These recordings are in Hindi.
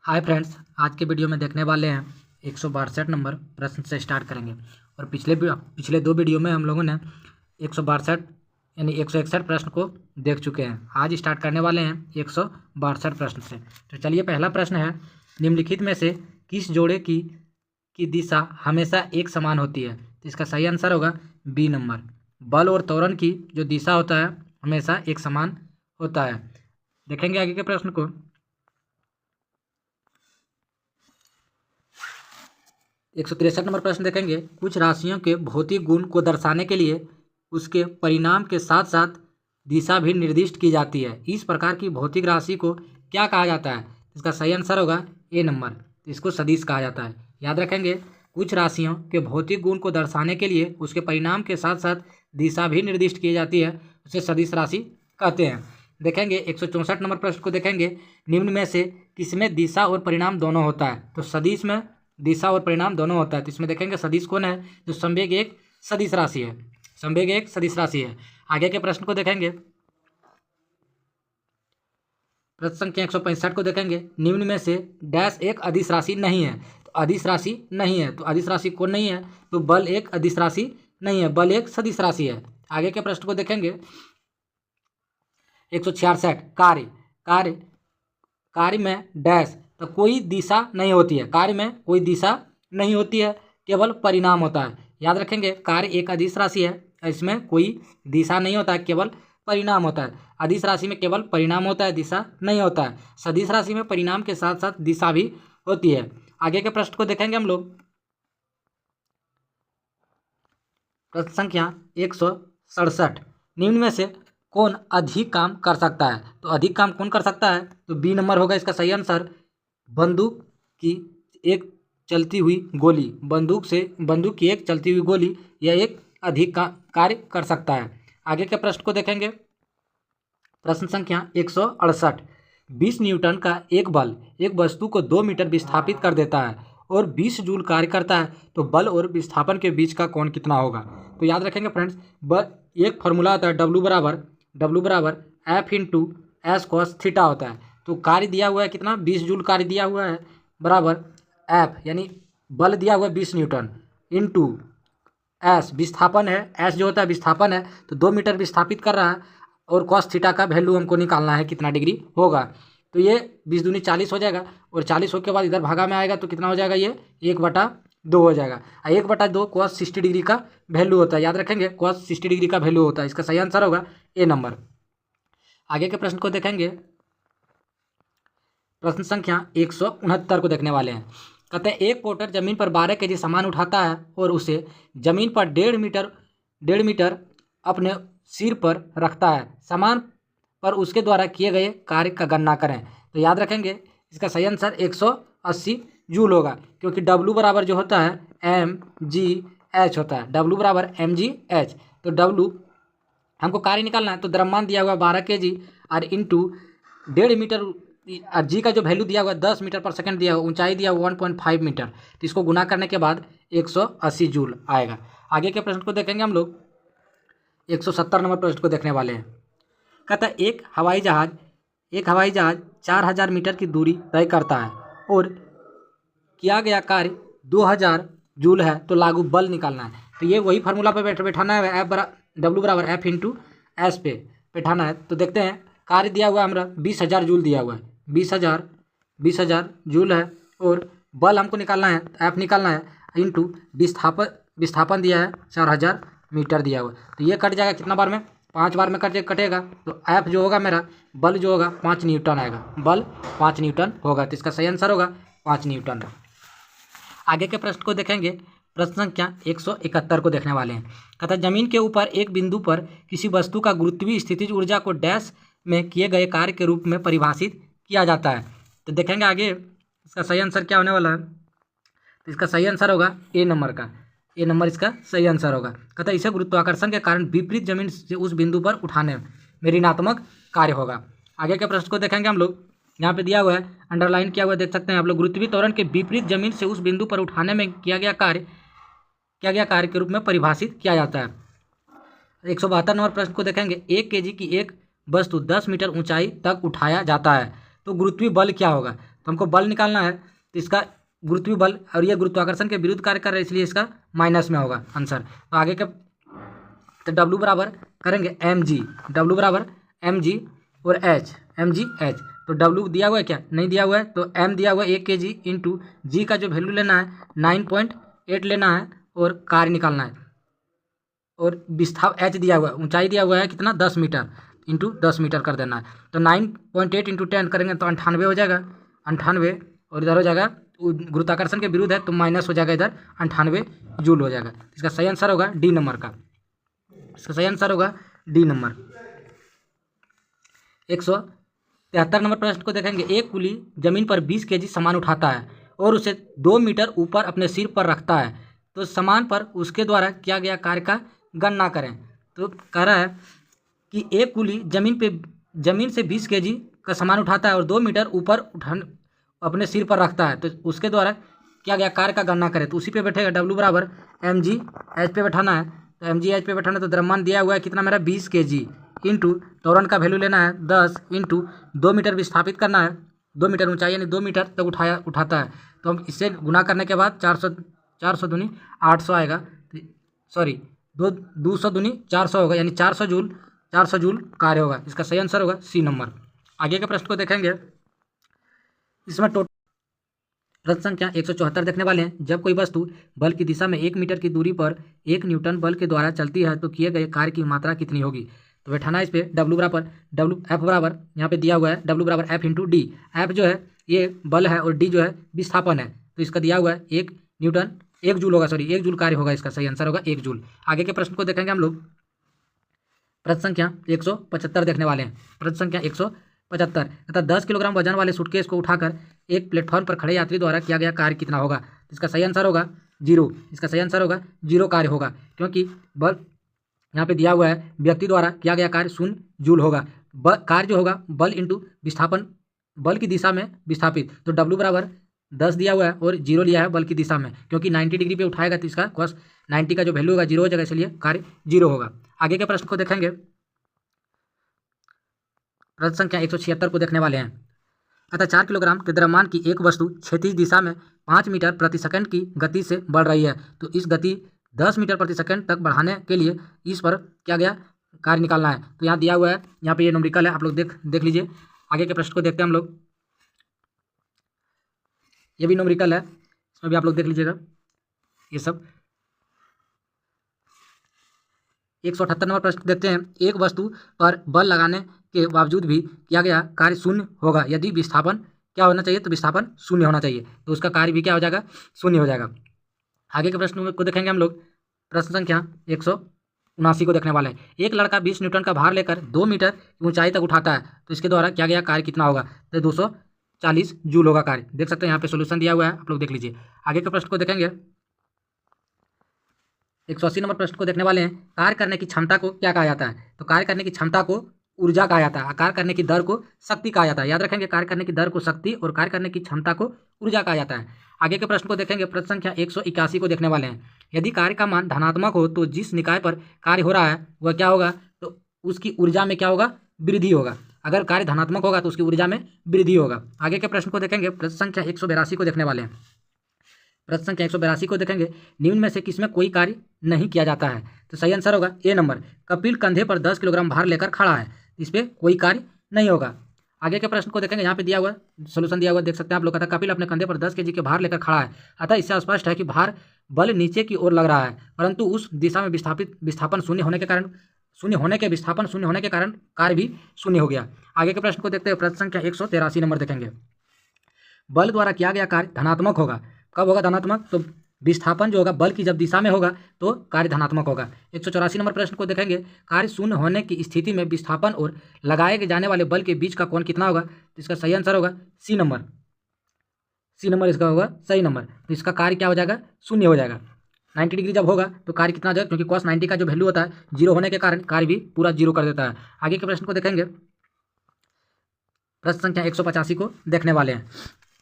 हाय फ्रेंड्स, आज के वीडियो में देखने वाले हैं 162 नंबर प्रश्न से स्टार्ट करेंगे। और पिछले दो वीडियो में हम लोगों ने 162 यानी 161 प्रश्न को देख चुके हैं। आज स्टार्ट करने वाले हैं 162 प्रश्न से। तो चलिए, पहला प्रश्न है, निम्नलिखित में से किस जोड़े की दिशा हमेशा एक समान होती है? तो इसका सही आंसर होगा बी नंबर। बल और त्वरण की जो दिशा होता है हमेशा एक समान होता है। देखेंगे आगे के प्रश्न को। 163 नंबर प्रश्न देखेंगे, कुछ राशियों के भौतिक गुण को दर्शाने के लिए उसके परिणाम के साथ साथ दिशा भी निर्दिष्ट की जाती है। इस प्रकार की भौतिक राशि को क्या कहा जाता है? इसका सही आंसर होगा ए नंबर। तो इसको सदिश कहा जाता है। याद रखेंगे, कुछ राशियों के भौतिक गुण को दर्शाने के लिए उसके परिणाम के साथ साथ दिशा भी निर्दिष्ट की जाती है, उसे सदिश राशि कहते हैं। देखेंगे 164 नंबर प्रश्न को देखेंगे, निम्न में से किसमें दिशा और परिणाम दोनों होता है? तो सदिश में दिशा और परिणाम दोनों होता है। तो इसमें देखेंगे सदिश कौन है? जो संवेग एक सदिश राशि है। संवेग एक सदिश राशि है। आगे के प्रश्न को देखेंगे, प्रश्न संख्या 165 को देखेंगे, निम्न में से डैश एक अदिश राशि नहीं है। तो अदिश राशि नहीं है, तो अदिश राशि कौन नहीं है? तो बल एक अदिश राशि नहीं है, बल एक सदिश राशि है। आगे के प्रश्न को देखेंगे 166, कार्य कार्य कार्य में डैश, तो कोई दिशा नहीं होती है। कार्य में कोई दिशा नहीं होती है, केवल परिणाम होता है। याद रखेंगे, कार्य एक अदिश राशि है, इसमें कोई दिशा नहीं होता है, केवल परिणाम होता है। अदिश राशि में केवल परिणाम होता है, दिशा नहीं होता है। सदिश राशि में परिणाम के साथ साथ दिशा भी होती है। आगे के प्रश्न को देखेंगे हम लोग। प्रश्न संख्या 167, निम्न में से कौन अधिक काम कर सकता है? तो अधिक काम कौन कर सकता है? तो बी नंबर होगा इसका सही आंसर। बंदूक की एक चलती हुई गोली, बंदूक की एक चलती हुई गोली, यह एक अधिक कार्य कर सकता है। आगे के प्रश्न को देखेंगे। प्रश्न संख्या 168, 20 न्यूटन का एक बल एक वस्तु को 2 मीटर विस्थापित कर देता है और 20 जूल कार्य करता है, तो बल और विस्थापन के बीच का कोण कितना होगा? तो याद रखेंगे फ्रेंड्स, एक फॉर्मूला होता है W बराबर F into S cos theta होता है। तो कार्य दिया हुआ है कितना? 20 जूल कार्य दिया हुआ है, बराबर F यानी बल दिया हुआ है 20 न्यूटन इंटू एस विस्थापन है, एस जो होता है विस्थापन है, तो 2 मीटर विस्थापित कर रहा है, और कॉस थीटा का वैल्यू हमको निकालना है कितना डिग्री होगा। तो ये 20 दूनी 40 हो जाएगा, और 40 होने के बाद इधर भागा में आएगा तो कितना हो जाएगा? ये 1/2 हो जाएगा। 1/2 कॉस 60 डिग्री का वैल्यू होता है। याद रखेंगे, कॉस 60 डिग्री का वैल्यू होता है। इसका सही आंसर होगा ए नंबर। आगे के प्रश्न को देखेंगे। प्रश्न संख्या 169 को देखने वाले हैं। कहते हैं, एक पोर्टर जमीन पर 12 केजी सामान उठाता है और उसे जमीन पर 1.5 मीटर अपने सिर पर रखता है। सामान पर उसके द्वारा किए गए कार्य का गणना करें। तो याद रखेंगे, इसका सही आंसर 180 जूल होगा, क्योंकि W बराबर जो होता है mgh होता है। W बराबर mgh। तो W हमको कार्य निकालना है, तो द्रव्यमान दिया हुआ 12 केजी और इंटू 1.5 मीटर, जी का जो वैल्यू दिया हुआ 10 मीटर पर सेकंड दिया हुआ, ऊंचाई दिया हुआ 1.5 मीटर, तो इसको गुना करने के बाद 180 जूल आएगा। आगे के प्रश्न को देखेंगे हम लोग। 170 नंबर प्रश्न को देखने वाले हैं। कहता है, एक हवाई जहाज 4000 मीटर की दूरी तय करता है और किया गया कार्य 2000 जूल है, तो लागू बल निकालना है। तो ये वही फार्मूला पे बैठाना है, W बराबर F इंटू एस पे बैठाना है। तो देखते हैं, कार्य दिया हुआ है हमारा 20,000 जूल दिया हुआ है, 20,000 जूल है, और बल हमको निकालना है, F निकालना है, इंटू विस्थापन दिया है 4000 मीटर दिया हुआ। तो ये कट जाएगा कितना बार में? 5 बार में कटेगा। तो F जो होगा मेरा, बल जो होगा 5 न्यूटन आएगा, बल 5 न्यूटन होगा। तो इसका सही आंसर होगा 5 न्यूटन। आगे के प्रश्न को देखेंगे। प्रश्न संख्या 171 को देखने वाले हैं। कहता है, जमीन के ऊपर एक बिंदु पर किसी वस्तु का गुरुत्वीय स्थितिज ऊर्जा को डैश में किए गए कार्य के रूप में परिभाषित किया जाता है। तो देखेंगे आगे इसका सही आंसर क्या होने वाला है। तो इसका सही आंसर होगा ए नंबर का, ए नंबर इसका सही आंसर होगा। कहता है, इसे गुरुत्वाकर्षण के कारण विपरीत जमीन से उस बिंदु पर उठाने में ऋणात्मक कार्य होगा। आगे के प्रश्न को देखेंगे हम लोग। यहाँ पे दिया हुआ है, अंडरलाइन किया हुआ है, देख सकते हैं आप लोग। गुरुत्वीय त्वरण के विपरीत जमीन से उस बिंदु पर उठाने में किया गया कार्य के रूप में परिभाषित किया जाता है। 172 नंबर प्रश्न को देखेंगे। 1 केजी की एक वस्तु 10 मीटर ऊंचाई तक उठाया जाता है, तो गुरुत्वीय बल क्या होगा? तो हमको बल निकालना है, तो इसका गुरुत्वीय बल और ये गुरुत्वाकर्षण के विरुद्ध कार्य कर रहा है, इसलिए इसका माइनस में होगा आंसर। तो आगे के तो W बराबर करेंगे mg, W बराबर mg और h, mg h। तो W दिया हुआ है क्या, नहीं दिया हुआ है, तो m दिया हुआ है 1 kg इंटू जी का जो वैल्यू लेना है 9.8 लेना है और कार्य निकालना है। और विस्थाप h दिया हुआ है, ऊंचाई दिया हुआ है कितना 10 मीटर इंटू 10 मीटर कर देना है। तो 9.8 इंटू 10 करेंगे तो 98 हो जाएगा, 98, और इधर हो जाएगा गुरुत्वाकर्षण के विरुद्ध है तो माइनस हो जाएगा, इधर 98 जूल हो जाएगा। इसका सही आंसर होगा डी नंबर का, इसका सही आंसर होगा डी नंबर। 173 नंबर प्रश्न को देखेंगे। एक कुली जमीन पर 20 kg सामान उठाता है और उसे 2 मीटर ऊपर अपने सिर पर रखता है, तो सामान पर उसके द्वारा किया गया कार्य का गणना करें। तो कह रहा है कि एक कुली जमीन से 20 kg का सामान उठाता है और 2 मीटर ऊपर अपने सिर पर रखता है, तो उसके द्वारा किया गया कार्य का गणना करें। तो उसी पे बैठेगा W बराबर mg h पे बैठाना है, तो mg h पे बैठाना है। तो द्रव्यमान दिया हुआ है कितना मेरा 20 kg इंटू त्वरण का वैल्यू लेना है 10 इंटू 2 मीटर विस्थापित करना है, 2 मीटर ऊंचाई यानी 2 मीटर तक उठाता है। तो हम इससे गुना करने के बाद 400 दूनी 800 आएगा, सॉरी 200 दूनी 400 होगा, यानी 400 जूल कार्य होगा। इसका सही आंसर होगा सी नंबर। आगे के प्रश्न को देखेंगे। इसमें टोटल प्रश्न संख्या 174 देखने वाले हैं। जब कोई वस्तु बल की दिशा में 1 मीटर की दूरी पर 1 न्यूटन बल के द्वारा चलती है तो किए गए कार्य की मात्रा कितनी होगी। तो बैठाना है इस पर F बराबर यहाँ पे दिया हुआ है W बराबर F इंटू डी। F जो है ये बल है और D जो है विस्थापन है, तो इसका दिया हुआ है 1 न्यूटन 1 जूल होगा, सॉरी 1 जूल कार्य होगा। इसका सही आंसर होगा 1 जूल। आगे के प्रश्न को देखेंगे हम लोग। प्रश्न संख्या 175 देखने वाले हैं। प्रश्न संख्या 175 तथा 10 किलोग्राम वजन वाले सूटकेस को उठाकर एक प्लेटफॉर्म पर खड़े यात्री द्वारा किया गया कार्य कितना होगा। इसका सही आंसर होगा 0। इसका सही आंसर होगा 0 कार्य होगा, क्योंकि बल यहाँ पे दिया हुआ है व्यक्ति द्वारा किया गया कार्य 0 जूल होगा। कार्य जो होगा बल इंटू विस्थापन, बल की दिशा में विस्थापित, तो W बराबर 10 दिया हुआ है और 0 लिया है बल की दिशा में, क्योंकि 90 डिग्री पे उठाएगा तो इसका cos 90 का जो वैल्यू होगा 0 हो जाएगा, इसलिए कार्य 0 होगा। आगे के प्रश्न को देखेंगे। प्रश्न संख्या 176 को देखने वाले हैं। अतः 4 किलोग्राम के द्रव्यमान की एक वस्तु क्षैतिज दिशा में 5 मीटर प्रति सेकंड की गति से बढ़ रही है, तो इस गति 10 मीटर प्रति सेकंड तक बढ़ाने के लिए इस पर क्या गया कार्य निकालना है। तो यहाँ दिया हुआ है, यहाँ पे ये न्यूमेरिकल है, आप लोग देख लीजिए। आगे के प्रश्न को देखते हैं हम लोग। ये भी न्यूमेरिकल है, इसमें भी आप लोग देख लीजिएगा ये सब। 178 नंबर प्रश्न देखते हैं। एक वस्तु पर बल लगाने के बावजूद भी किया गया कार्य 0 होगा यदि विस्थापन क्या होना चाहिए, तो विस्थापन 0 होना चाहिए, तो उसका कार्य भी क्या हो जाएगा 0 हो जाएगा। आगे के प्रश्न को देखेंगे हम लोग। प्रश्न संख्या 179 को देखने वाले हैं। एक लड़का 20 न्यूटन का भार लेकर 2 मीटर की ऊंचाई तक उठाता है, तो इसके द्वारा किया गया कार्य कितना होगा, तो 240 जूल होगा कार्य। देख सकते हैं यहाँ पे सोल्यूशन दिया हुआ है, आप लोग देख लीजिए। आगे के प्रश्न को देखेंगे। 180 नंबर प्रश्न को देखने वाले हैं। कार्य करने की क्षमता को क्या कहा जाता है, तो कार्य करने की क्षमता को ऊर्जा कहा जाता है, कार्य करने की दर को शक्ति कहा जाता है। याद रखेंगे, कार्य करने की दर को शक्ति और कार्य करने की क्षमता को ऊर्जा कहा जाता है। आगे के प्रश्न को देखेंगे। प्रश्न संख्या 181 को देखने वाले हैं। यदि कार्य का मान धनात्मक हो तो जिस निकाय पर कार्य हो रहा है वह क्या होगा, तो उसकी ऊर्जा में क्या होगा, वृद्धि होगा। अगर कार्य धनात्मक होगा तो उसकी ऊर्जा में वृद्धि होगा। आगे के प्रश्न को देखेंगे। प्रश्न संख्या 182 को देखने वाले हैं। प्रश्न संख्या 182 को देखेंगे। निम्न में से किसमें कोई कार्य नहीं किया जाता है, तो सही आंसर होगा ए नंबर। कपिल कंधे पर 10 किलोग्राम भार लेकर खड़ा है, इस पर कोई कार्य नहीं होगा। आगे के प्रश्न को देखेंगे। यहाँ पे दिया हुआ सोल्यूशन दिया हुआ देख सकते हैं आप लोग। कहता कपिल अपने कंधे पर 10 kg के भार लेकर खड़ा है, अतः इससे स्पष्ट है कि भार बल नीचे की ओर लग रहा है, परंतु उस दिशा में विस्थापन शून्य होने के कारण कार्य भी शून्य हो गया। आगे के प्रश्न को देखते हैं। प्रश्न संख्या 183 नंबर देखेंगे। बल द्वारा किया गया कार्य धनात्मक होगा, कब होगा धनात्मक, तो विस्थापन जो होगा बल की जब दिशा में होगा तो कार्य धनात्मक होगा। 184 नंबर प्रश्न को देखेंगे। कार्य शून्य होने की स्थिति में विस्थापन और लगाए जाने वाले बल के बीच का कोण कितना होगा, तो इसका सही आंसर होगा सी नंबर। सी नंबर इसका होगा सही नंबर। तो इसका कार्य क्या हो जाएगा, 0 हो जाएगा। 90 डिग्री जब होगा तो कार्य कितना हो जाएगा, क्योंकि cos 90 का जो वैल्यू होता है 0 होने के कारण कार्य भी पूरा 0 कर देता है। आगे के प्रश्न को देखेंगे। प्रश्न संख्या 185 को देखने वाले हैं।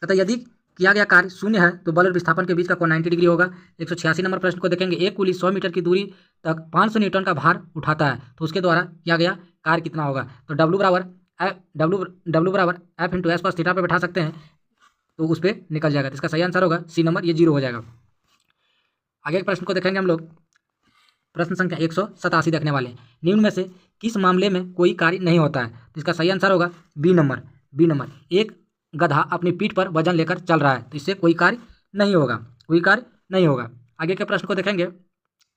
तथा यदि किया गया कार्य 0 है तो बल और विस्थापन के बीच का कोण 90 डिग्री होगा। 186 नंबर प्रश्न को देखेंगे। एक कुली 100 मीटर की दूरी तक 500 न्यूटन का भार उठाता है, तो उसके द्वारा किया गया कार्य कितना होगा, तो W बराबर F इंटू एस पर थीटा पे बैठा सकते हैं। तो उस पर निकल जाएगा। तो इसका सही आंसर होगा सी नंबर, ये 0 हो जाएगा। आगे के प्रश्न को देखेंगे हम लोग। प्रश्न संख्या 187 देखने वाले हैं। निम्न में से किस मामले में कोई कार्य नहीं होता है? तो इसका सही आंसर होगा बी नंबर। बी नंबर, एक गधा अपनी पीठ पर वजन लेकर चल रहा है, तो इससे कोई कार्य नहीं होगा, कोई कार्य नहीं होगा। आगे के प्रश्न को देखेंगे।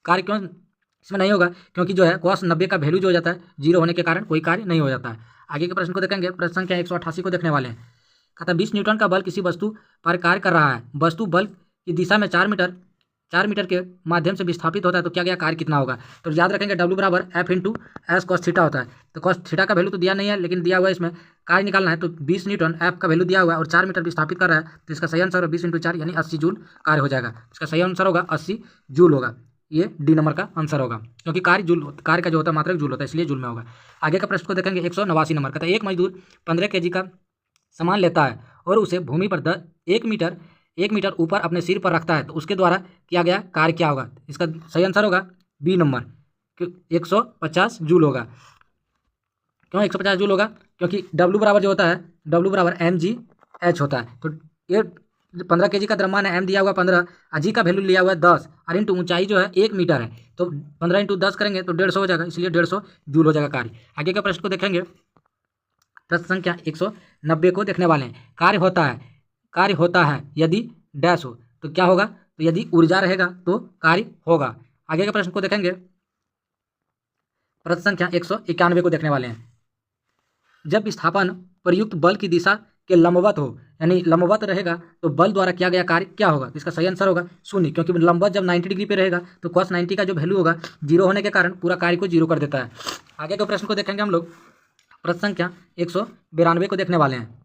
कार्य क्यों इसमें नहीं होगा? क्योंकि जो है cos 90 का वैल्यू जो हो जाता है 0 होने के कारण कोई कार्य नहीं हो जाता है। आगे के प्रश्न को देखेंगे। प्रश्न संख्या 188 को देखने वाले हैं। कहता 20 न्यूटन का बल किसी वस्तु पर कार्य कर रहा है, वस्तु बल की दिशा में 4 मीटर के माध्यम से विस्थापित होता है, तो क्या गया कार्य कितना होगा? तो याद रखेंगे W बराबर F into S cos theta होता है। तो कॉस थीटा का वैल्यू तो दिया नहीं है, लेकिन दिया हुआ है इसमें कार्य निकालना है। तो 20 न्यूटन F का वैल्यू दिया हुआ है और 4 मीटर विस्थापित कर रहा है, तो इसका सही आंसर 20 इंटू 4 यानी 80 जूल कार्य हो जाएगा। इसका सही आंसर होगा 80 जूल होगा, ये डी नंबर का आंसर होगा, क्योंकि कार्य का जो होता है मात्रक जूल होता है, इसलिए जूल में होगा। आगे का प्रश्न को देखेंगे। 189 नंबर का। एक मजदूर 15 kg का सामान लेता है और उसे भूमि पर 1 मीटर ऊपर अपने सिर पर रखता है, तो उसके द्वारा किया गया कार्य क्या होगा? इसका सही आंसर होगा बी नंबर, 150 जूल होगा। क्यों 150 जूल होगा? क्योंकि W बराबर जो होता है W बराबर mgh होता है। तो ये 15 kg का द्रव्यमान है, m दिया हुआ 15, जी का वैल्यू लिया हुआ है 10 और इंटू ऊंचाई जो है 1 मीटर है, तो 15 इंटू 10 करेंगे तो 150 हो जाएगा, इसलिए 150 जूल हो जाएगा कार्य। आगे के प्रश्न को देखेंगे। प्रश्न संख्या 190 को देखने वाले हैं। कार्य होता है यदि डैश हो, तो क्या होगा? तो यदि ऊर्जा रहेगा तो कार्य होगा। आगे के प्रश्न को देखेंगे। प्रश्न संख्या 191 को देखने वाले हैं। जब विस्थापन प्रयुक्त बल की दिशा के लंबवत हो, यानी लंबवत रहेगा, तो बल द्वारा किया गया कार्य क्या होगा? तो इसका सही आंसर होगा 0, क्योंकि लंबवत जब 90 डिग्री पे रहेगा तो cos 90 का जो वैल्यू होगा 0 होने के कारण पूरा कार्य को 0 कर देता है। आगे के प्रश्न को देखेंगे हम लोग। प्रश्न संख्या 192 को देखने वाले हैं।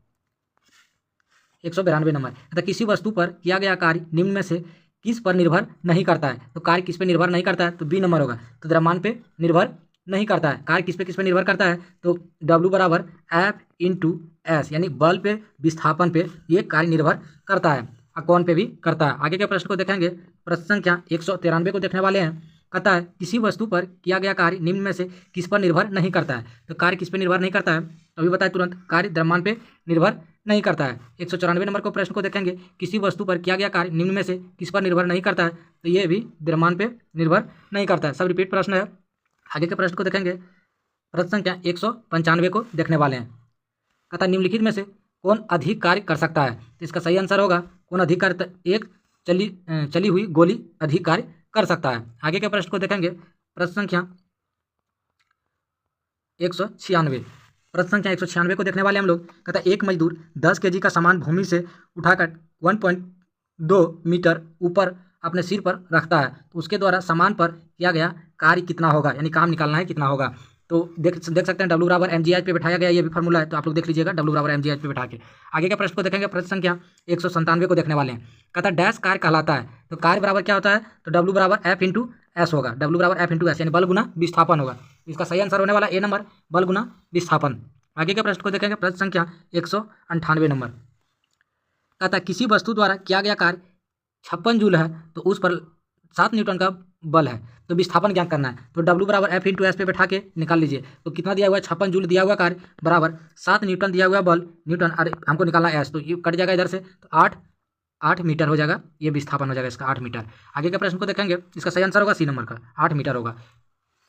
192 नंबर। तो किसी वस्तु पर किया गया कार्य निम्न में से किस पर निर्भर नहीं करता है? तो कार्य किस पे निर्भर नहीं करता है? तो बी नंबर होगा। तो द्रव्यमान पे निर्भर नहीं करता है। कार्य किस पे निर्भर करता है? तो W बराबर F इंटू एस, यानी बल पे, विस्थापन पे ये कार्य निर्भर करता है, कौन पे भी करता है। आगे के प्रश्न को देखेंगे। प्रश्न संख्या 193 को देखने वाले हैं। कहता है किसी वस्तु पर किया गया कार्य निम्न में से किस पर निर्भर नहीं करता है? तो कार्य किस पे निर्भर नहीं करता है? तो अभी बताए तुरंत, कार्य द्रव्यमान पे निर्भर नहीं करता है। 194 नंबर को प्रश्न को देखेंगे। किसी वस्तु पर किया गया कार्य निम्न में से किस पर निर्भर नहीं करता है? तो ये भी द्रव्यमान पे निर्भर नहीं करता है। सब रिपीट प्रश्न है। आगे के प्रश्न को देखेंगे। प्रश्न संख्या 195 को देखने वाले हैं। कहता निम्नलिखित में से कौन अधिक कार्य कर सकता है? तो इसका सही आंसर होगा कौन अधिक कार्य? एक चली हुई गोली अधिक कार्य कर सकता है। आगे के प्रश्न को देखेंगे। प्रश्न संख्या 196। प्रश्न संख्या 196 को देखने वाले हम लोग। कहता एक मजदूर 10 kg का सामान भूमि से उठाकर 1.2 मीटर ऊपर अपने सिर पर रखता है, तो उसके द्वारा सामान पर किया गया कार्य कितना होगा? यानी काम निकालना है कितना होगा। तो देख सकते हैं W बराबर mgh पे बैठाया गया, ये भी फार्मूला है, तो आप लोग देख लीजिएगा W बराबर mgh पे बैठा के। आगे के प्रश्न को देखेंगे। प्रश्न संख्या 197 को देखने वाले हैं। कहता डैश कार्य कहलाता है, तो कार्य बराबर क्या होता है? तो W बराबर F इंटू एस होगा। W बराबर F इंटू एस, यानी बल गुना विस्थापन होगा। इसका सही आंसर होने वाला ए नंबर, बल गुना विस्थापन। आगे के प्रश्न को देखेंगे। प्रश्न संख्या 198 नंबर। कहता किसी वस्तु द्वारा किया गया कार्य 56 जूल है, तो उस पर 7 न्यूटन का बल है, तो विस्थापन ज्ञात करना है। तो W बराबर F इंटू एस पे बैठा के निकाल लीजिए। तो कितना दिया हुआ है? 56 जूल दिया हुआ कार्य बराबर 7 न्यूटन दिया हुआ बल, न्यूटन, अरे हमको निकालना एस, तो ये कट जाएगा इधर से, तो 8 मीटर हो जाएगा, ये विस्थापन हो जाएगा इसका 8 मीटर। आगे के प्रश्न को देखेंगे। इसका सही आंसर होगा सी नंबर का, 8 मीटर होगा।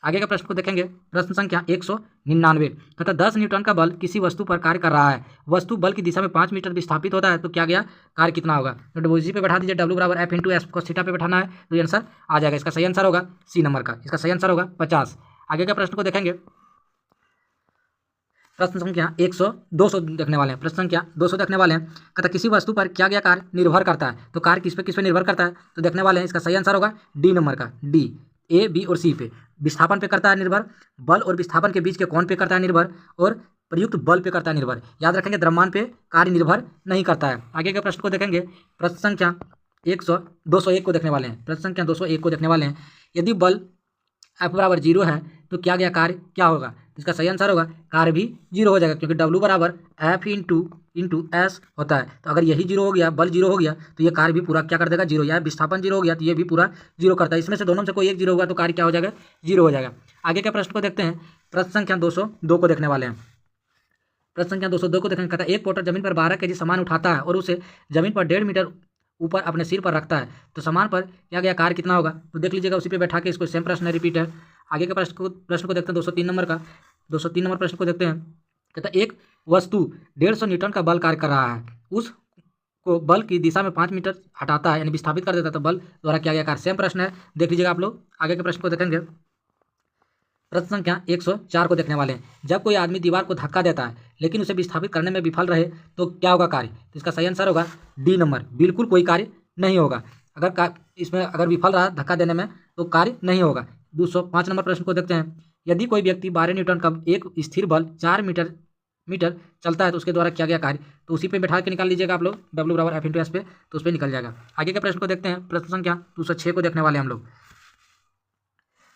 आगे का प्रश्न को देखेंगे। प्रश्न संख्या 199। तथा 10 न्यूटन का बल किसी वस्तु पर कार्य कर रहा है, वस्तु बल की दिशा में 5 मीटर विस्थापित होता है, तो क्या गया कार्य कितना होगा? तो इसी पे बैठा दीजिए, W बराबर F इंटू एस को थीटा पे बैठाना है, तो ये आंसर आ जाएगा। इसका सही आंसर होगा सी नंबर का, इसका सही आंसर होगा 50। आगे के प्रश्न को देखेंगे। प्रश्न संख्या 200 देखने वाले हैं। प्रश्न संख्या 200 देखने वाले हैं। कहता किसी वस्तु पर किया गया कार्य निर्भर करता है, तो कार्य किस पे निर्भर करता है? तो देखने वाले हैं। इसका सही आंसर होगा डी नंबर का, डी। ए, बी और सी पे विस्थापन पे करता है निर्भर, बल और विस्थापन के बीच के कोण पे करता है निर्भर, और प्रयुक्त बल पे करता है निर्भर। याद रखेंगे द्रव्यमान पे कार्य निर्भर नहीं करता है। आगे के प्रश्न को देखेंगे। प्रश्न संख्या 201 को देखने वाले हैं। प्रश्न संख्या 201 को देखने वाले हैं। यदि बल F बराबर 0 है, तो क्या गया कार्य क्या होगा? इसका सही आंसर होगा कार्य भी 0 हो जाएगा, क्योंकि W बराबर F इंटू एस होता है। तो अगर यही 0 हो गया, बल 0 हो गया, तो ये कार्य भी पूरा क्या कर देगा? 0। या विस्थापन 0 हो गया तो ये भी पूरा 0 करता है। इसमें से दोनों में से कोई एक 0 होगा, तो कार्य क्या हो जाएगा? 0 हो जाएगा। आगे के प्रश्न को देखते हैं। प्रश्न संख्या 202 को देखने वाले हैं। प्रश्न संख्या 202 को देखेंगे। कहता है एक पोर्टर जमीन पर 12 केजी सामान उठाता है और उसे जमीन पर 1.5 मीटर ऊपर अपने सिर पर रखता है, तो सामान पर किया गया कार्य कितना होगा? तो देख लीजिएगा उसी पे बैठा के इसको सेम प्रश्न है, रिपीट है। आगे के प्रश्न को देखते हैं 203 नंबर का। 203 नंबर प्रश्न को देखते हैं। कहता है एक वस्तु 150 न्यूटन का बल कार्य कर रहा है, उस को बल की दिशा में 5 मीटर हटाता है यानी विस्थापित कर देता है, तो बल द्वारा किया गया कार्य। सेम प्रश्न है, देख लीजिएगा आप लोग। आगे के प्रश्न को देखेंगे। प्रश्न संख्या 104 को देखने वाले हैं। जब कोई आदमी दीवार को धक्का देता है लेकिन उसे विस्थापित करने में विफल रहे तो क्या होगा कार्य? तो इसका सही आंसर होगा डी नंबर, बिल्कुल कोई कार्य नहीं होगा। अगर इसमें अगर विफल रहा धक्का देने में तो कार्य नहीं होगा। 205 नंबर प्रश्न को देखते हैं। यदि कोई व्यक्ति 12 न्यूटन का एक स्थिर बल 4 मीटर चलता है तो उसके द्वारा किया गया कार्य, तो उसी पे बैठा के निकाल लीजिएगा आप लोग, W बराबर F × S पे, तो उस पर निकल जाएगा। आगे के प्रश्न को देखते हैं। प्रश्न संख्या 206 को देखने वाले हम लोग।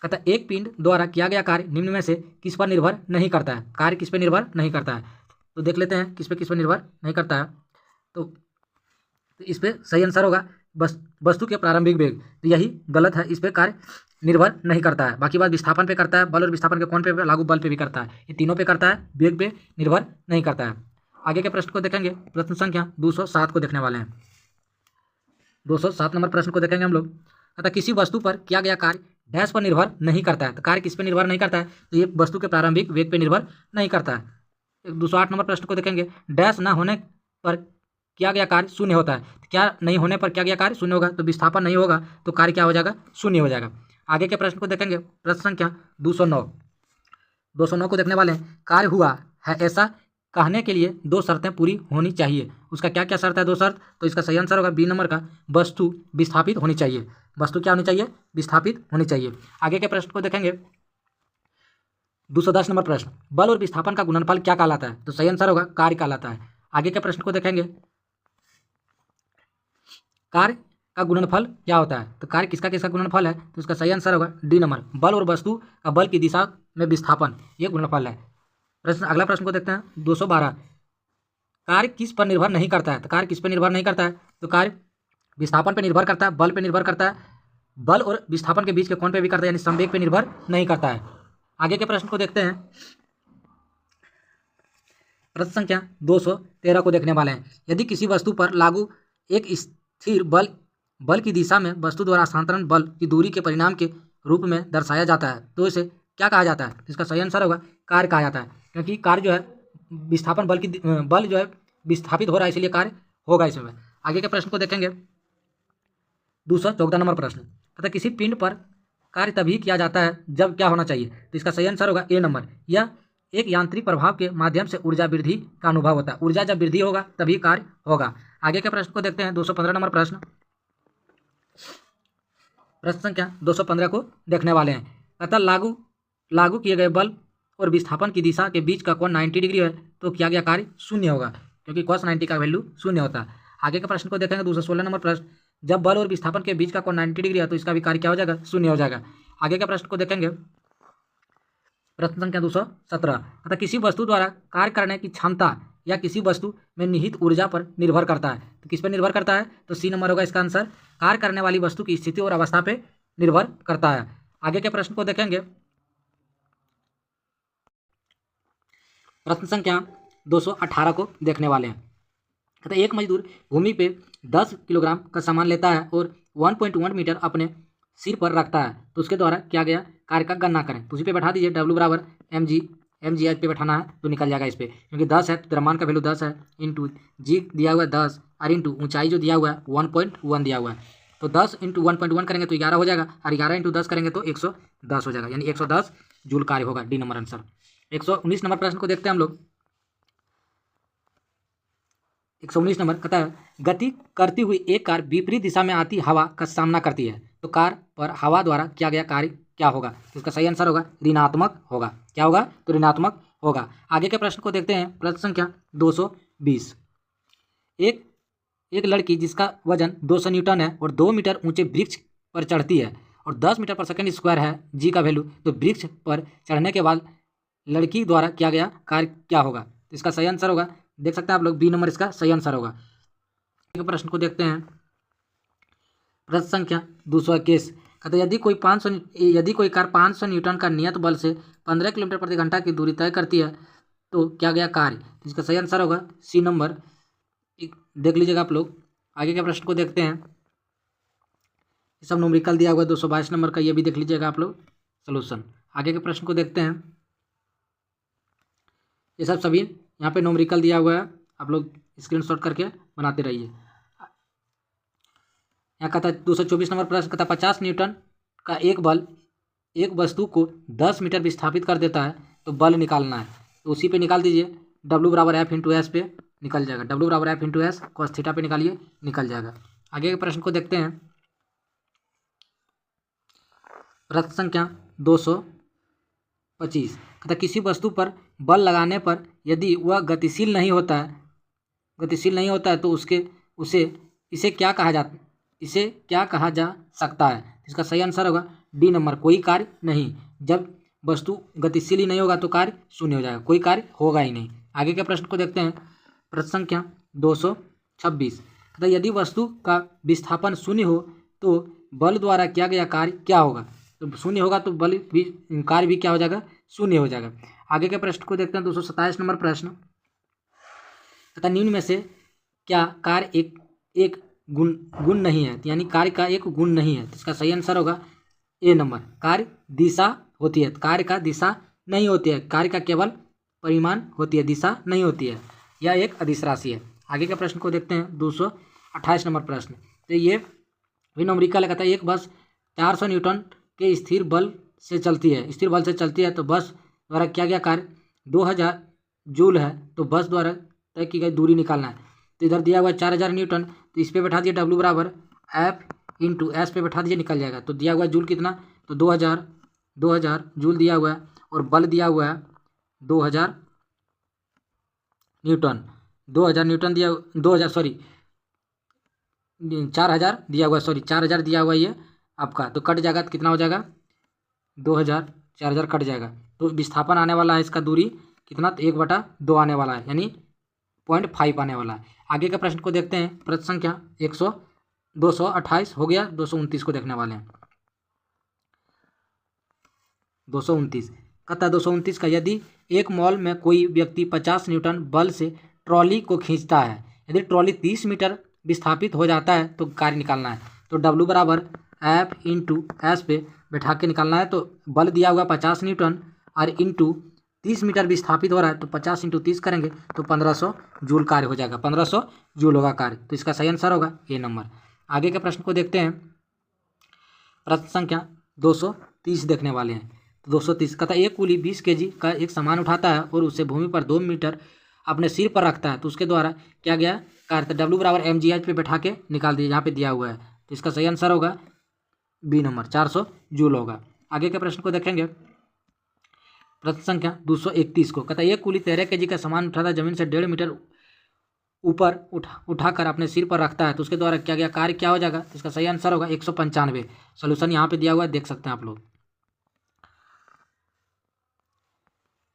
कहता है एक पिंड द्वारा किया गया कार्य निम्न में से किस पर निर्भर नहीं करता है? कार्य किस पे निर्भर नहीं करता है? तो देख लेते हैं किस पे निर्भर नहीं करता है। तो इस पे सही आंसर होगा वस्तु के प्रारंभिक वेग, तो यही गलत है। इस पे कार्य निर्भर नहीं करता है। बाकी बात विस्थापन पे करता है, बल और विस्थापन के कोण पे, लागू बल पे भी करता है, ये तीनों पे करता है, वेग पे निर्भर नहीं करता है। आगे के प्रश्न को देखेंगे। प्रश्न संख्या 207 को देखने वाले हैं। 207 नंबर प्रश्न को देखेंगे हम लोग। कहता किसी वस्तु पर किया गया कार्य डैश पर निर्भर नहीं करता है, तो कार्य किस पे निर्भर नहीं करता है? तो ये वस्तु के प्रारंभिक वेग पे निर्भर नहीं करता है। 208 नंबर प्रश्न को देखेंगे। डैश न होने पर किया गया कार्य शून्य होता है, तो क्या नहीं होने पर किया गया कार्य शून्य होगा? तो विस्थापन नहीं होगा तो कार्य क्या हो जाएगा? शून्य हो जाएगा। आगे के प्रश्न को देखेंगे। प्रश्न संख्या 209 को देखने वाले हैं। कार्य हुआ है ऐसा कहने के लिए दो शर्तें पूरी होनी चाहिए। उसका क्या क्या शर्त है? दो शर्त। तो इसका सही आंसर होगा बी नंबर का, वस्तु विस्थापित होनी चाहिए। वस्तु क्या होनी चाहिए? विस्थापित होनी चाहिए। आगे के प्रश्न को देखेंगे। 210 नंबर प्रश्न। बल और विस्थापन का गुणनफल क्या कहलाता है? तो सही आंसर होगा कार्य कहलाता है। आगे के प्रश्न को देखेंगे। कार्य का गुणनफल क्या होता है? तो कार्य किसका गुणनफल है? तो इसका सही आंसर होगा डी नंबर, बल और वस्तु का बल की दिशा में विस्थापन, ये गुणनफल है। अगला प्रश्न को देखते हैं। 212। कार्य किस पर निर्भर नहीं करता है? तो कार्य किस पर निर्भर नहीं करता है? तो कार्य विस्थापन पर निर्भर करता है, बल पर निर्भर करता है, बल और विस्थापन के बीच के कोण पे भी करता है, यानी संवेग पे निर्भर नहीं करता है। आगे के प्रश्न को देखते हैं। प्रश्न संख्या 213 को देखने वाले हैं। यदि किसी वस्तु पर लागू एक स्थिर बल की दिशा में वस्तु द्वारा स्थानांतरण बल की दूरी के परिणाम के रूप में दर्शाया जाता है तो इसे क्या कहा जाता है? इसका सही आंसर होगा कार्य कहा जाता है, क्योंकि कार्य जो है विस्थापन बल जो है विस्थापित हो रहा है, इसलिए कार्य होगा इसमें। आगे के प्रश्न को देखेंगे। 214 नंबर प्रश्न। तथा किसी पिंड पर कार्य तभी किया जाता है जब क्या होना चाहिए? तो इसका सही आंसर होगा ए नंबर, यह एक यांत्रिक प्रभाव के माध्यम से ऊर्जा वृद्धि का अनुभव होता है। ऊर्जा जब वृद्धि होगा तभी कार्य होगा। आगे के प्रश्न को देखते हैं। 215 नंबर प्रश्न। प्रश्न संख्या 215 को देखने वाले हैं। अतः लागू किए गए बल और विस्थापन की दिशा के बीच का कोण 90 डिग्री है तो किया गया कार्य शून्य होगा, क्योंकि cos 90 का वैल्यू शून्य होता है। आगे के प्रश्न को देखेंगे। 216 नंबर प्रश्न। जब बल और विस्थापन के बीच का कोण 90 डिग्री है तो इसका भी कार्य क्या हो जाएगा? शून्य हो जाएगा। आगे के प्रश्न को देखेंगे। प्रश्न संख्या 217। अतः किसी वस्तु द्वारा कार्य करने की क्षमता या किसी वस्तु में निहित ऊर्जा पर निर्भर करता है, तो किस पर निर्भर करता है? तो सी नंबर होगा इसका आंसर, कार्य करने वाली वस्तु की स्थिति और अवस्था पे निर्भर करता है। आगे के प्रश्न को देखेंगे। प्रश्न संख्या 218 को देखने वाले हैं। कहते एक मजदूर भूमि पे 10 किलोग्राम का सामान लेता है और 1.1 मीटर अपने सिर पर रखता है, तो उसके द्वारा किया गया कार्य का गणना करें। तो उसी पे बैठा दीजिए, W बराबर mg पे बैठाना है तो निकल जाएगा इस पे, क्योंकि 10 है तो द्रव्यमान का वैल्यू 10 है, इंटू जी दिया हुआ है 10 और इंटू ऊंचाई जो दिया हुआ है 1.1 दिया हुआ है, तो 10 इंटू 1.1 करेंगे तो 11 हो जाएगा, और 11 इंटू 10 करेंगे तो 110 हो जाएगा, यानी 110 जूल कार्य होगा। D number answer. 119 नंबर प्रश्न को देखते हैं हम लोग। 119 नंबर कहता है गति करती हुई एक कार विपरीत दिशा में आती हवा का सामना करती है, तो कार पर हवा द्वारा किया गया कार्य क्या होगा? तो इसका सही आंसर होगा ऋणात्मक होगा। क्या होगा? तो ऋणात्मक होगा। आगे के प्रश्न को देखते हैं। प्रश्न संख्या 220। एक लड़की जिसका वजन 200 न्यूटन है और 2 मीटर ऊंचे वृक्ष पर चढ़ती है और 10 मीटर पर सेकंड स्क्वायर है जी का वैल्यू, तो वृक्ष पर चढ़ने के बाद लड़की द्वारा किया गया कार्य क्या होगा? तो इसका सही आंसर होगा, देख सकते हैं आप लोग, बी नंबर इसका सही आंसर होगा। प्रश्न को देखते हैं। प्रश्न संख्या 221 कहते यदि कोई कार 500 न्यूटन का नियत बल से 15 किलोमीटर प्रति घंटा की दूरी तय करती है तो क्या गया कार्य। तो इसका सही आंसर होगा सी नंबर। देख लीजिएगा आप लोग। आगे के प्रश्न को देखते हैं। ये सब न्यूमेरिकल दिया हुआ है 222 नंबर का, ये भी देख लीजिएगा आप लोग सोल्यूशन। आगे के प्रश्न को देखते हैं। ये सब सभी यहाँ पे न्यूमेरिकल दिया हुआ है, आप लोग स्क्रीनशॉट करके बनाते रहिए। यहाँ कहता है 224 नंबर प्रश्न कहता है 50 न्यूटन का एक बल एक वस्तु को 10 मीटर विस्थापित कर देता है, तो बल निकालना है। तो उसी पे निकाल दीजिए, W बराबर F इंटू एस पे निकल जाएगा। W बराबर F into S cos theta पे निकालिए, निकल जाएगा। आगे के प्रश्न को देखते हैं। प्रश्न संख्या 225 कहता किसी वस्तु पर बल लगाने पर यदि वह गतिशील नहीं होता है तो इसे क्या कहा जा सकता है। इसका सही आंसर होगा डी नंबर, कोई कार्य नहीं। जब वस्तु गतिशील ही नहीं होगा तो कार्य शून्य हो जाएगा, कोई कार्य होगा ही नहीं। आगे के प्रश्न को देखते हैं। प्रश्न संख्या 226 कहता यदि वस्तु का विस्थापन शून्य हो तो बल द्वारा किया गया कार्य क्या होगा। तो शून्य होगा तो बल भी कार्य भी क्या हो जाएगा, शून्य हो जाएगा। आगे के प्रश्न को देखते हैं। 227 नंबर प्रश्न तथा निम्न में से क्या कार्य एक गुण नहीं है, यानी कार्य का एक गुण नहीं है। तो इसका सही आंसर होगा ए नंबर, कार्य दिशा होती है, कार्य का दिशा नहीं होती है, कार्य का केवल परिमाण होती है, दिशा नहीं होती है, यह एक अदिश राशि है। आगे के प्रश्न को देखते हैं। 228 नंबर प्रश्न, तो ये भी न्यूमेरिकल कहता है एक बस 400 न्यूटन के स्थिर बल से चलती है, तो बस द्वारा किया गया कार्य 2000 जूल है, तो बस द्वारा तय की गई दूरी निकालना है। तो इधर दिया हुआ है 4000 न्यूटन, तो इस पर बैठा दिए W बराबर F इंटू एस पे बैठा दीजिए, निकल जाएगा। तो दिया हुआ है जूल कितना, तो 2000 जूल दिया हुआ है, और बल दिया हुआ है 4000 न्यूटन दिया 4000 दिया हुआ है, 4000 दिया हुआ है ये आपका। तो कट जाएगा तो कितना हो जाएगा, 2000 4000 कट जाएगा। तो विस्थापन आने वाला है इसका दूरी कितना, तो 1/2 आने वाला है, यानी 0.5 आने वाला है। आगे के प्रश्न को देखते हैं। प्रश्न संख्या 228 हो गया, 229 को देखने वाले हैं। 229 कहता है 229 का यदि एक मॉल में कोई व्यक्ति 50 न्यूटन बल से ट्रॉली को खींचता है, यदि ट्रॉली 30 मीटर विस्थापित हो जाता है तो कार्य निकालना है। तो W बराबर F इंटू एस पे बैठा के निकालना है। तो बल दिया हुआ 50 न्यूटन और इंटू 30 मीटर विस्थापित हो रहा है, तो 50 इंटू 30 करेंगे तो 1500 जूल कार्य हो जाएगा, 1500 जूल होगा कार्य। तो इसका सही आंसर होगा ए नंबर। आगे के प्रश्न को देखते हैं। प्रश्न संख्या 230 देखने वाले हैं। तो 230 कहता है एक कुली 20 kg का एक सामान उठाता है और उसे भूमि पर 2 मीटर अपने सिर पर रखता है, तो उसके द्वारा क्या गया कार्य। तो W बराबर mgh पे बैठा के निकाल दिए, यहाँ पे दिया हुआ है। तो इसका सही आंसर होगा बी नंबर, 400 जूल होगा। आगे के प्रश्न को देखेंगे। प्रश्न संख्या 231 को कहता है एक कुली 13 kg का सामान उठाता है, जमीन से 1.5 मीटर ऊपर उठाकर अपने सिर पर रखता है, तो उसके द्वारा क्या गया कार्य क्या हो जाएगा। तो इसका सही आंसर होगा 195। सोल्यूशन यहाँ पे दिया हुआ है, देख सकते हैं आप लोग।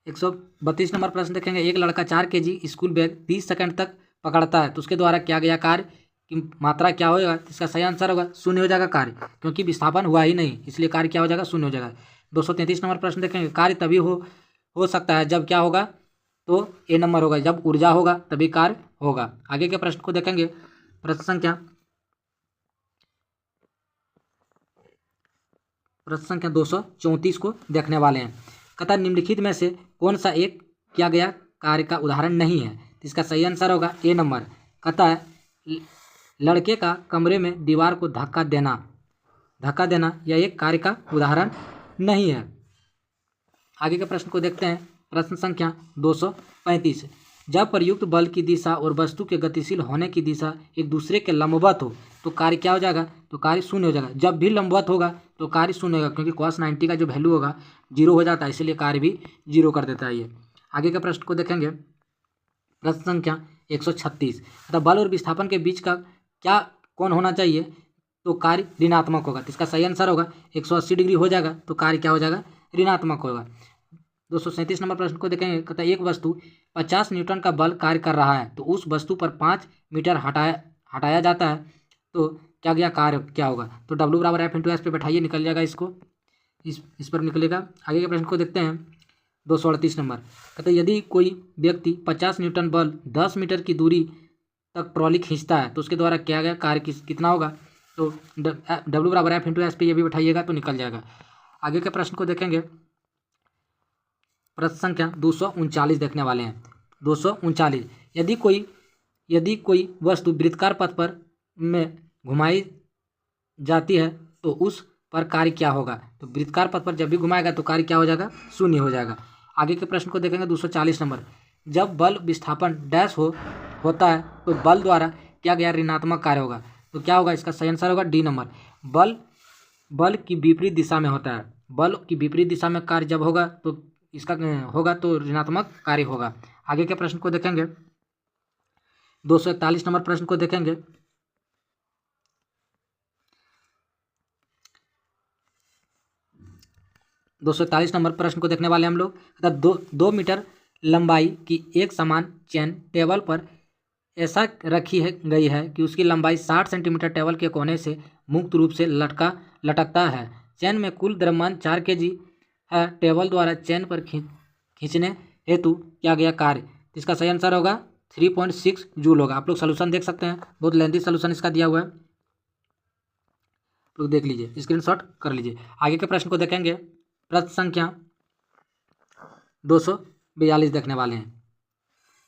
132 नंबर प्रश्न देखेंगे। एक लड़का 4 kg स्कूल बैग 30 सेकंड तक पकड़ता है, तो उसके द्वारा किया गया कार्य की मात्रा क्या होगा। तो इसका सही आंसर होगा शून्य हो जाएगा कार्य, क्योंकि विस्थापन हुआ ही नहीं, इसलिए कार्य क्या हो जाएगा, शून्य हो जाएगा। 233 नंबर प्रश्न देखेंगे। कार्य तभी हो सकता है जब क्या होगा, तो ए नंबर होगा, जब ऊर्जा होगा तभी कार्य होगा। आगे के प्रश्न को देखेंगे। प्रश्न संख्या 234 को देखने वाले हैं। कहता निम्नलिखित में से कौन सा एक किया गया कार्य का उदाहरण नहीं है। तो इसका सही आंसर होगा ए नंबर। कहता है लड़के का कमरे में दीवार को धक्का देना यह एक कार्य का उदाहरण नहीं है। आगे के प्रश्न को देखते हैं। प्रश्न संख्या 235 जब प्रयुक्त बल की दिशा और वस्तु के गतिशील होने की दिशा एक दूसरे के लंबवत हो तो कार्य क्या हो जाएगा, तो कार्य शून्य हो जाएगा। जब भी लंबवत होगा तो कार्य शून्य होगा, क्योंकि cos 90 का जो वैल्यू होगा 0 हो जाता है, इसलिए कार्य भी 0 कर देता है ये। आगे के प्रश्न को देखेंगे। प्रश्न संख्या 136 तो बल और विस्थापन के बीच का क्या कोण होना चाहिए, तो कार्य ऋणात्मक होगा। तो इसका सही आंसर होगा 180 डिग्री हो जाएगा, तो कार्य क्या हो जाएगा, ऋणात्मक होगा। 237 नंबर प्रश्न को देखेंगे। कहता है एक वस्तु 50 न्यूटन का बल कार्य कर रहा है, तो उस वस्तु पर 5 मीटर हटाया जाता है, तो क्या गया कार्य क्या होगा। तो W बराबर F इंटू एस पे बैठाइए, निकल जाएगा इसको, इस पर निकलेगा। आगे के प्रश्न को देखते हैं। 238 नंबर कहते यदि कोई व्यक्ति 50 न्यूटन बल 10 मीटर की दूरी तक ट्रॉली खींचता है तो उसके द्वारा किया गया कार्य कितना होगा। तो W बराबर F इंटू एस पे ये भी बैठाइएगा तो निकल जाएगा। आगे के प्रश्न को देखेंगे। प्रश्न संख्या 239 देखने वाले हैं। 239 यदि कोई वस्तु वृत्ताकार पथ पर में घुमाई जाती है तो उस पर कार्य क्या होगा। तो वृत्ताकार पथ पर जब भी घुमाएगा तो कार्य क्या हो जाएगा, शून्य हो जाएगा। आगे के प्रश्न को देखेंगे। 240 नंबर जब बल विस्थापन डैश होता है तो बल द्वारा किया गया ऋणात्मक कार्य होगा। तो क्या होगा, इसका सही आंसर होगा डी नंबर। बल की विपरीत दिशा में होता है। बल की विपरीत दिशा में कार्य जब होगा तो इसका होगा तो ऋणात्मक कार्य होगा। आगे के प्रश्न को देखेंगे। 241 नंबर प्रश्न को देखेंगे। नंबर प्रश्न को देखने वाले हम लोग। दो मीटर लंबाई की एक समान चेन टेबल पर ऐसा रखी गई है कि उसकी लंबाई 60 सेंटीमीटर टेबल के कोने से मुक्त रूप से लटकता है। चेन में कुल द्रव्यमान 4 kg है। टेबल द्वारा चेन पर खींचने हेतु किया गया कार्य। इसका सही आंसर होगा 3.6 जूल होगा। आप लोग सोल्यूशन देख सकते हैं, बहुत लेंथी सोल्यूशन इसका दिया हुआ है, तो देख लीजिए, स्क्रीनशॉट कर लीजिए। आगे के प्रश्न को देखेंगे। प्रश्न संख्या 242 देखने वाले हैं।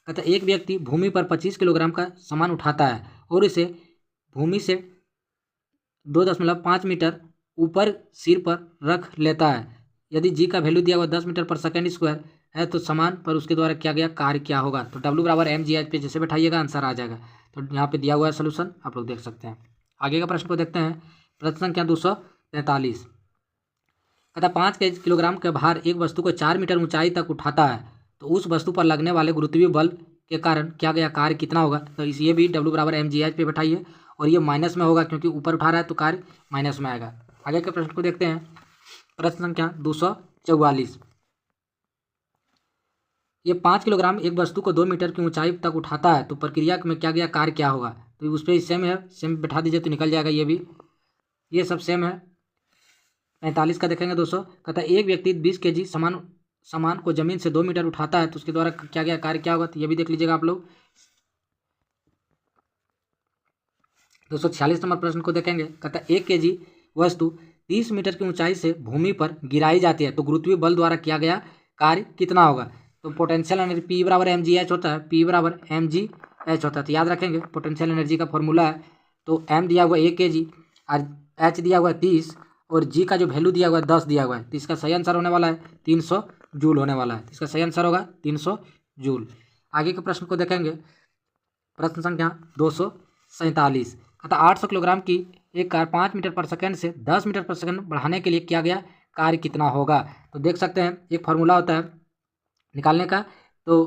कहते एक व्यक्ति भूमि पर 25 किलोग्राम का सामान उठाता है और इसे भूमि से 2.5 मीटर ऊपर सिर पर रख लेता है। यदि जी का वैल्यू दिया हुआ 10 मीटर पर सेकेंड स्क्वायर है तो सामान पर उसके द्वारा किया गया कार्य क्या होगा। तो W बराबर mg पे जैसे बैठाइएगा आंसर आ जाएगा। तो यहाँ पे दिया हुआ है सोल्यूशन, आप लोग देख सकते हैं। आगे का प्रश्न को देखते हैं। प्रश्न संख्या 243 कहता 5 किलोग्राम के भार एक वस्तु को 4 मीटर ऊंचाई तक उठाता है तो उस वस्तु पर लगने वाले गुरुत्वीय बल के कारण किया गया कार्य कितना होगा। तो ये भी W बराबर mg पे बैठाइए और ये माइनस में होगा क्योंकि ऊपर उठा रहा है तो कार्य माइनस में आएगा। आगे के प्रश्न को देखते हैं। प्रश्न संख्या 244 ये 5 किलोग्राम एक वस्तु को 2 मीटर की ऊंचाई तक उठाता है तो प्रक्रिया में क्या गया कार्य क्या होगा। तो उस पर सेम है, सेम बैठा दीजिए तो निकल जाएगा। ये सब सेम है। 45 का देखेंगे 200 कहता है एक व्यक्ति 20 kg सामान को जमीन से 2 मीटर उठाता है तो उसके द्वारा क्या गया कार्य क्या होगा। तो ये भी देख लीजिएगा आप लोग। 246 नंबर प्रश्न को देखेंगे। कहता है 1 kg वस्तु 30 मीटर की ऊंचाई से भूमि पर गिराई जाती है तो गुरुत्वीय बल द्वारा किया गया कार्य कितना होगा। तो पोटेंशियल एनर्जी P बराबर mgh होता है। P बराबर mgh होता है। तो याद रखेंगे पोटेंशियल एनर्जी का फॉर्मूला है। तो m दिया हुआ 1 kg और h दिया हुआ है 30 और g का जो वैल्यू दिया हुआ है 10 दिया हुआ है। तो इसका सही आंसर होने वाला है 300 जूल होने वाला है। इसका सही आंसर होगा 300 जूल। आगे के प्रश्न को देखेंगे। प्रश्न संख्या 247 कहता 800 किलोग्राम की एक कार 5 मीटर पर सेकंड से 10 मीटर पर सेकंड बढ़ाने के लिए किया गया कार्य कितना होगा। तो देख सकते हैं एक फार्मूला होता है निकालने का। तो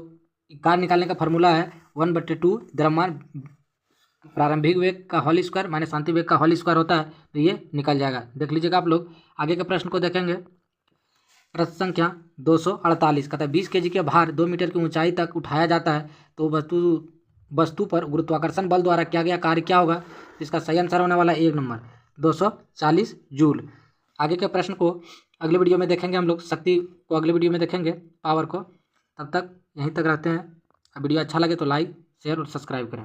कार्य निकालने का फार्मूला है 1/2 द्रव्यमान प्रारंभिक वेग का होल स्क्वायर माइनस अंतिम वेग का होल स्क्वायर होता है। तो ये निकल जाएगा, देख लीजिएगा आप लोग। आगे के प्रश्न को देखेंगे। प्रश्न संख्या 248 कहता है 20 kg के भार 2 मीटर की ऊंचाई तक उठाया जाता है तो वस्तु पर गुरुत्वाकर्षण बल द्वारा किया गया कार्य क्या होगा। तो इसका सही आंसर होने वाला है 1 नंबर 240 जूल। आगे के प्रश्न को अगले वीडियो में देखेंगे हम लोग। शक्ति को अगले वीडियो में देखेंगे, पावर को। तब तक यहीं तक रहते हैं। वीडियो अच्छा लगे तो लाइक शेयर और सब्सक्राइब करें।